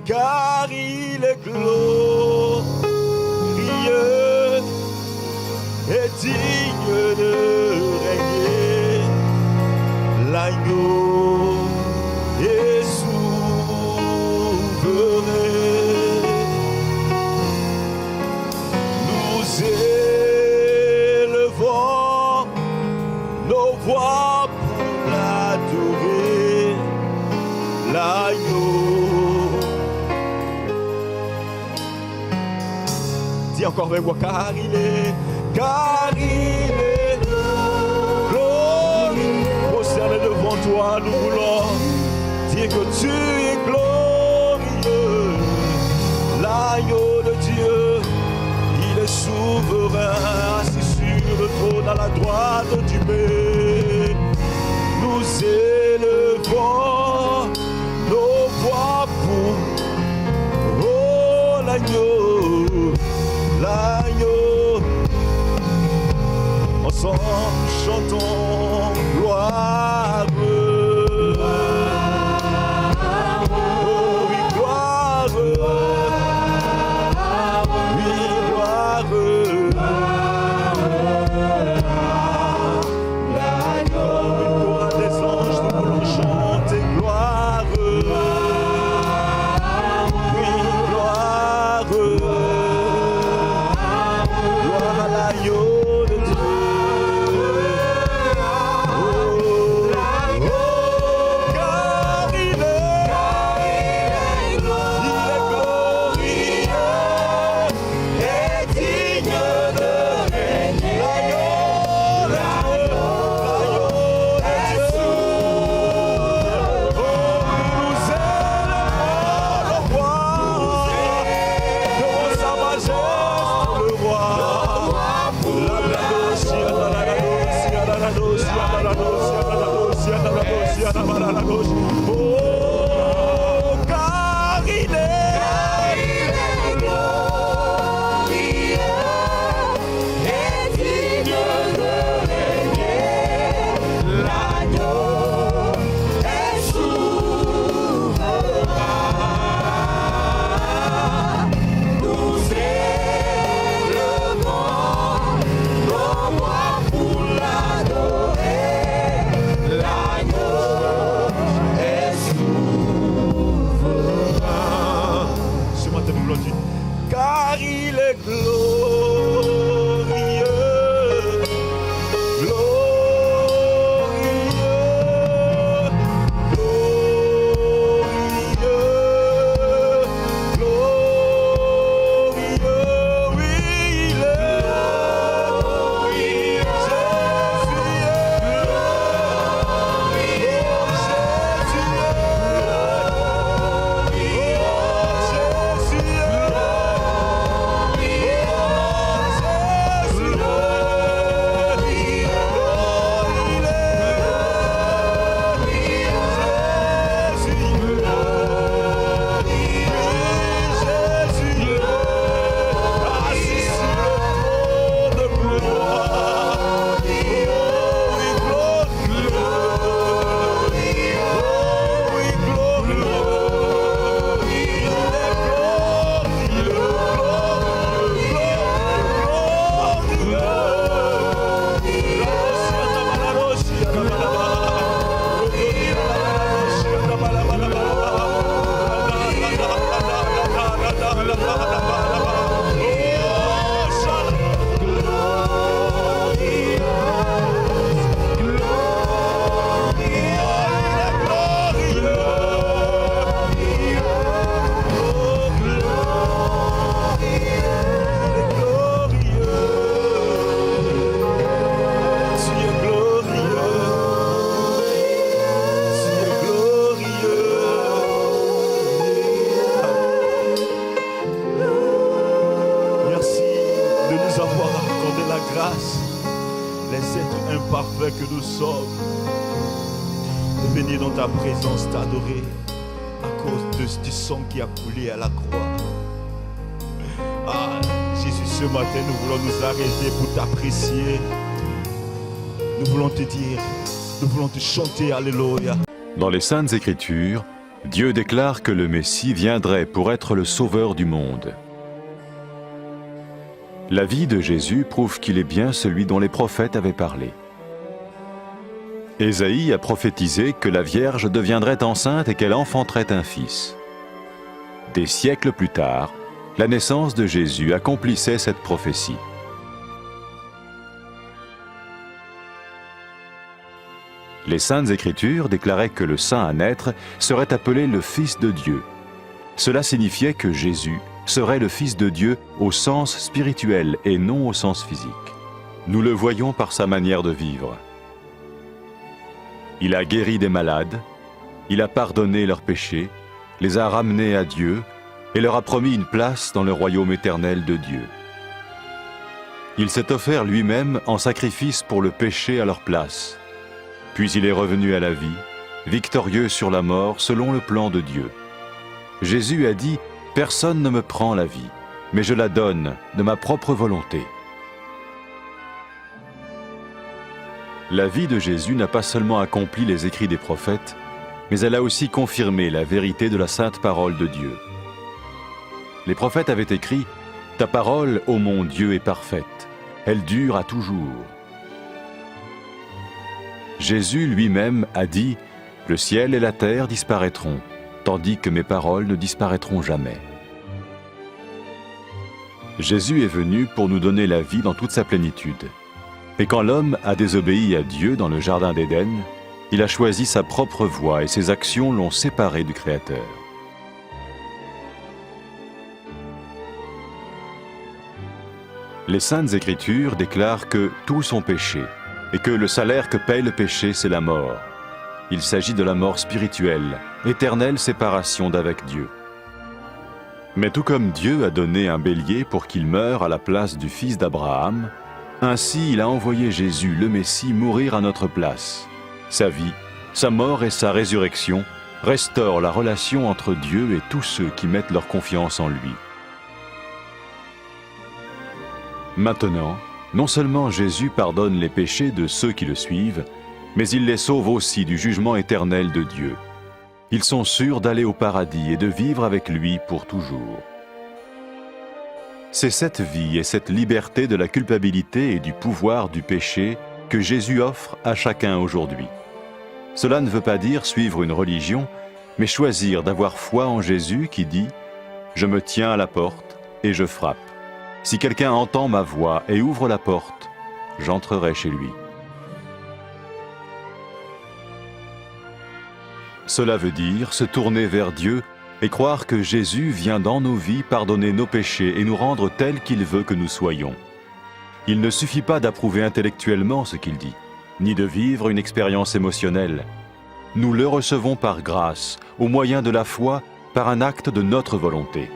car il est glorieux et digne de régner. L'agneau est souverain. Nous élevons nos voix pour l'adorer. L'agneau. Dis encore avec moi, car il est glorieux. Prosterné devant toi, nous voulons dire que tu es glorieux. L'agneau de Dieu, il est souverain, assis sur le trône à la droite du Père. Nous élevons nos voix pour l'agneau. L'agneau, ensemble chantons gloire. Oh oui, gloire. Oui, gloire. L'agneau, des anges, nous voulons chanter gloire. Oui, gloire. Gloire à l'agneau de Dieu. Car il est glorieux et digne de régner. L'agneau est souverain. Nous élevons le roi devant sa majesté, le roi. Oh, car il est glorieux et digne de régner. L'agneau est souverain. Nous élevons nos voix pour l'adorer. L'agneau est souverain. Ce matin nous voulons dire, car il est glorieux, glorieux, glorieux, glorieux. Oui, il est glorieux. imparfaits que nous sommes, de venir dans ta présence t'adorer à cause du sang qui a coulé à la croix. Ah, Jésus, ce matin, nous voulons nous arrêter pour t'apprécier. Nous voulons te dire, nous voulons te chanter, alléluia. Dans les Saintes Écritures, Dieu déclare que le Messie viendrait pour être le sauveur du monde. La vie de Jésus prouve qu'il est bien celui dont les prophètes avaient parlé. Ésaïe a prophétisé que la Vierge deviendrait enceinte et qu'elle enfanterait un fils. Des siècles plus tard, la naissance de Jésus accomplissait cette prophétie. Les Saintes Écritures déclaraient que le saint à naître serait appelé le Fils de Dieu. Cela signifiait que Jésus serait le Fils de Dieu au sens spirituel et non au sens physique. Nous le voyons par sa manière de vivre. Il a guéri des malades, il a pardonné leurs péchés, les a ramenés à Dieu et leur a promis une place dans le royaume éternel de Dieu. Il s'est offert lui-même en sacrifice pour le péché à leur place. Puis il est revenu à la vie, victorieux sur la mort selon le plan de Dieu. Jésus a dit « Personne ne me prend la vie, mais je la donne de ma propre volonté ». La vie de Jésus n'a pas seulement accompli les écrits des prophètes, mais elle a aussi confirmé la vérité de la sainte parole de Dieu. Les prophètes avaient écrit « Ta parole, ô mon Dieu, est parfaite, elle dure à toujours ». Jésus lui-même a dit « Le ciel et la terre disparaîtront, tandis que mes paroles ne disparaîtront jamais ». Jésus est venu pour nous donner la vie dans toute sa plénitude. Et quand l'homme a désobéi à Dieu dans le jardin d'Éden, il a choisi sa propre voie et ses actions l'ont séparé du Créateur. Les Saintes Écritures déclarent que tous ont péché et que le salaire que paye le péché, c'est la mort. Il s'agit de la mort spirituelle, éternelle séparation d'avec Dieu. Mais tout comme Dieu a donné un bélier pour qu'il meure à la place du fils d'Abraham, ainsi il a envoyé Jésus, le Messie, mourir à notre place. Sa vie, sa mort et sa résurrection restaurent la relation entre Dieu et tous ceux qui mettent leur confiance en lui. Maintenant, non seulement Jésus pardonne les péchés de ceux qui le suivent, mais il les sauve aussi du jugement éternel de Dieu. Ils sont sûrs d'aller au paradis et de vivre avec lui pour toujours. C'est cette vie et cette liberté de la culpabilité et du pouvoir du péché que Jésus offre à chacun aujourd'hui. Cela ne veut pas dire suivre une religion, mais choisir d'avoir foi en Jésus qui dit « Je me tiens à la porte et je frappe. Si quelqu'un entend ma voix et ouvre la porte, j'entrerai chez lui. » Cela veut dire se tourner vers Dieu et croire que Jésus vient dans nos vies pardonner nos péchés et nous rendre tels qu'il veut que nous soyons. Il ne suffit pas d'approuver intellectuellement ce qu'il dit, ni de vivre une expérience émotionnelle. Nous le recevons par grâce, au moyen de la foi, par un acte de notre volonté.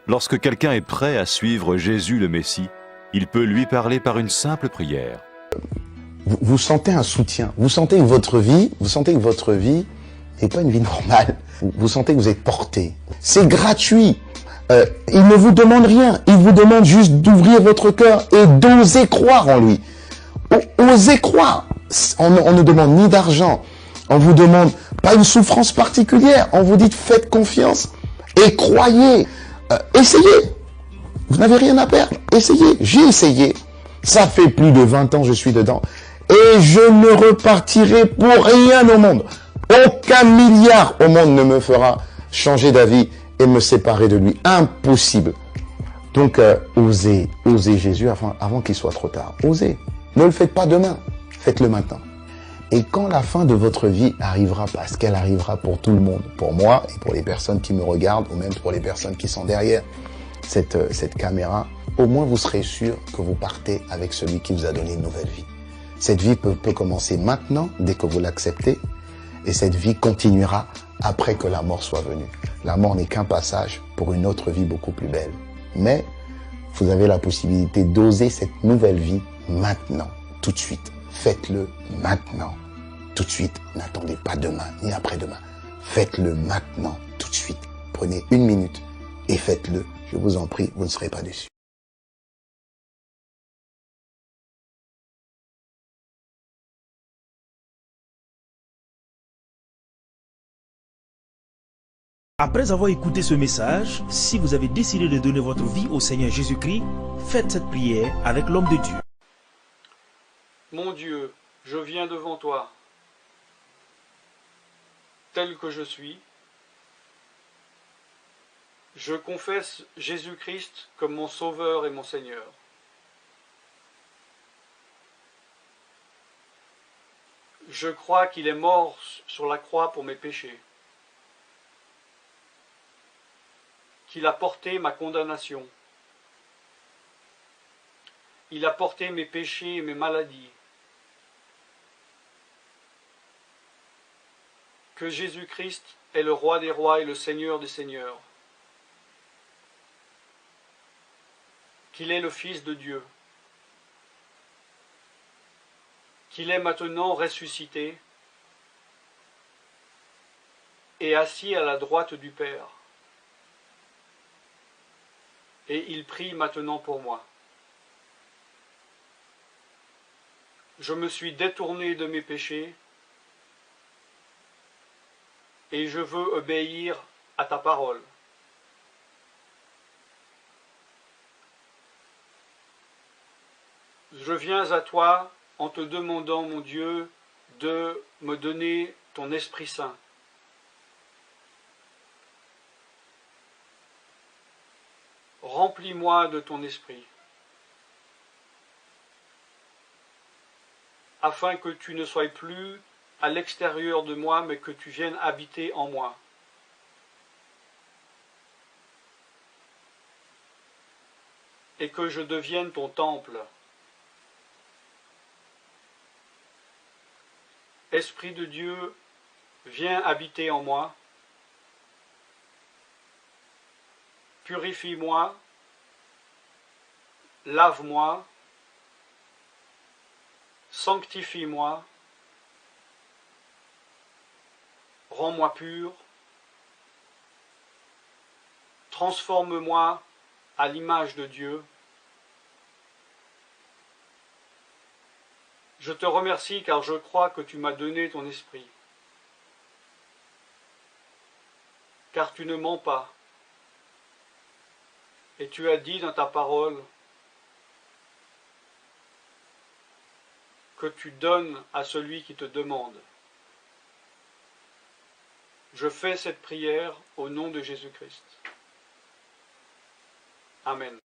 Lorsque quelqu'un est prêt à suivre Jésus le Messie, il peut lui parler par une simple prière. Vous sentez un soutien, vous sentez que votre vie n'est pas une vie normale. Vous sentez que vous êtes porté. C'est gratuit. Il ne vous demande rien. Il vous demande juste d'ouvrir votre cœur et d'oser croire en lui. Osez croire. On ne demande ni d'argent. On vous demande pas une souffrance particulière. On vous dit faites confiance et croyez. Essayez. Vous n'avez rien à perdre. Essayez. J'ai essayé. Ça fait plus de 20 ans que je suis dedans. Et je ne repartirai pour rien au monde. Aucun milliard au monde ne me fera changer d'avis et me séparer de lui. Impossible. Donc, osez Jésus avant qu'il soit trop tard. Osez. Ne le faites pas demain. Faites-le maintenant. Et quand la fin de votre vie arrivera, parce qu'elle arrivera pour tout le monde, pour moi et pour les personnes qui me regardent, ou même pour les personnes qui sont derrière cette caméra, au moins vous serez sûr que vous partez avec celui qui vous a donné une nouvelle vie. Cette vie peut commencer maintenant, dès que vous l'acceptez, et cette vie continuera après que la mort soit venue. La mort n'est qu'un passage pour une autre vie beaucoup plus belle. Mais vous avez la possibilité d'oser cette nouvelle vie maintenant, tout de suite. Faites-le maintenant, tout de suite. N'attendez pas demain, ni après-demain. Faites-le maintenant, tout de suite. Prenez 1 minute et faites-le. Je vous en prie, vous ne serez pas déçus. Après avoir écouté ce message, si vous avez décidé de donner votre vie au Seigneur Jésus-Christ, faites cette prière avec l'homme de Dieu. Mon Dieu, je viens devant toi, tel que je suis. Je confesse Jésus-Christ comme mon Sauveur et mon Seigneur. Je crois qu'il est mort sur la croix pour mes péchés, qu'il a porté ma condamnation. Il a porté mes péchés et mes maladies. Que Jésus-Christ est le Roi des rois et le Seigneur des seigneurs. Qu'il est le Fils de Dieu. Qu'il est maintenant ressuscité et assis à la droite du Père. Et il prie maintenant pour moi. Je me suis détourné de mes péchés et je veux obéir à ta parole. Je viens à toi en te demandant, mon Dieu, de me donner ton Esprit Saint. Remplis-moi de ton Esprit, afin que tu ne sois plus à l'extérieur de moi, mais que tu viennes habiter en moi. Et que je devienne ton temple. Esprit de Dieu, viens habiter en moi. Purifie-moi, lave-moi, sanctifie-moi, rends-moi pur, transforme-moi à l'image de Dieu. Je te remercie car je crois que tu m'as donné ton esprit, car tu ne mens pas. Et tu as dit dans ta parole que tu donnes à celui qui te demande. Je fais cette prière au nom de Jésus-Christ. Amen.